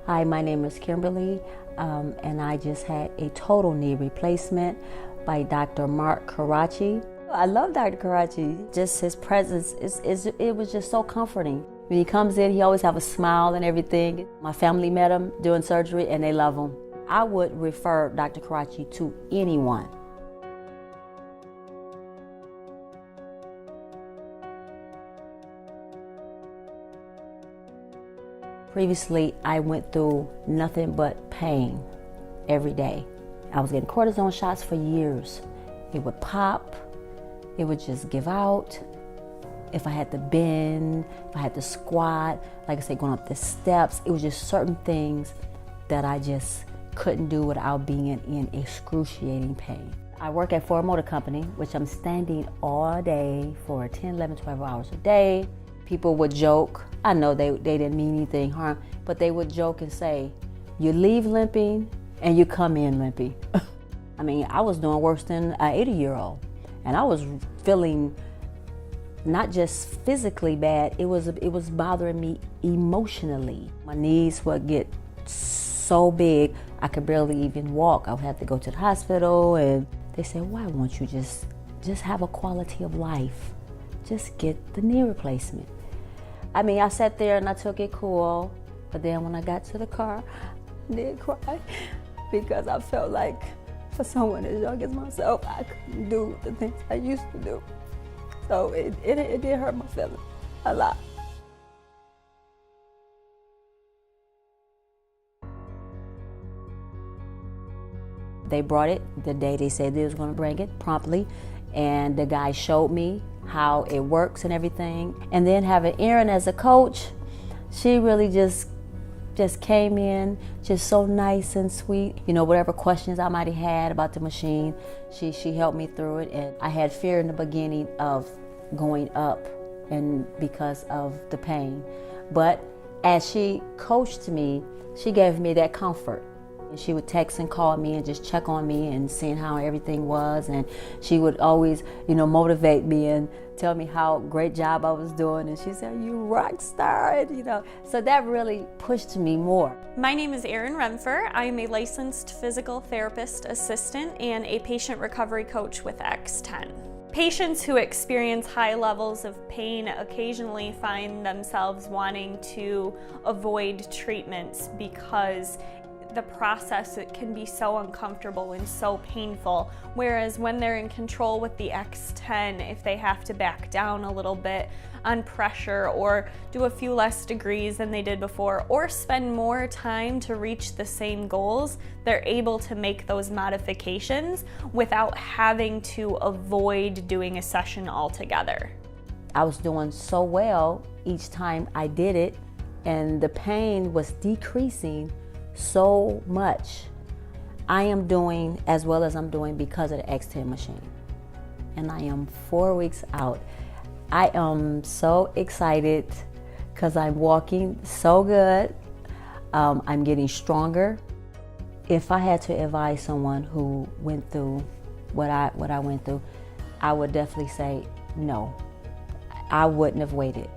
Hi, my name is Kimberly, and I just had a total knee replacement by Dr. Mark Karachi. I love Dr. Karachi. Just his presence, it was just so comforting. When he comes in, he always have a smile and everything. My family met him doing surgery and they love him. I would refer Dr. Karachi to anyone. Previously, I went through nothing but pain every day. I was getting cortisone shots for years. It would pop, it would just give out. If I had to bend, if I had to squat, like I said, going up the steps, it was just certain things that I just couldn't do without being in excruciating pain. I work at Ford Motor Company, which I'm standing all day for 10, 11, 12 hours a day. People would joke. I know they didn't mean anything harm, but they would joke and say, you leave limping and you come in limping. I mean, I was doing worse than an 80-year-old, and I was feeling not just physically bad, it was bothering me emotionally. My knees would get so big, I could barely even walk. I would have to go to the hospital, and they said, why won't you just have a quality of life? Just get the knee replacement. I mean, I sat there and I took it cool, but then when I got to the car, I did cry because I felt like for someone as young as myself, I couldn't do the things I used to do. So it did hurt my feelings a lot. They brought it the day they said they was going to bring it, promptly, and the guy showed me how it works and everything. And then having Erin as a coach, she really just came in, just so nice and sweet. You know, whatever questions I might have had about the machine, she helped me through it. And I had fear in the beginning of going up and because of the pain. But as she coached me, she gave me that comfort. And she would text and call me and just check on me and seeing how everything was. And she would always, motivate me and tell me how great job I was doing. And she said, you rock star, and, so that really pushed me more. My name is Erin Renfer. I am a licensed physical therapist assistant and a patient recovery coach with X10. Patients who experience high levels of pain occasionally find themselves wanting to avoid treatments because the process, it can be so uncomfortable and so painful. Whereas when they're in control with the X10, if they have to back down a little bit on pressure or do a few less degrees than they did before or spend more time to reach the same goals, they're able to make those modifications without having to avoid doing a session altogether. I was doing so well each time I did it, and the pain was decreasing so much. I am doing as well as I'm doing because of the X10 machine. And I am 4 weeks out. I am so excited because I'm walking so good. I'm getting stronger. If I had to advise someone who went through what I went through, I would definitely say no. I wouldn't have waited.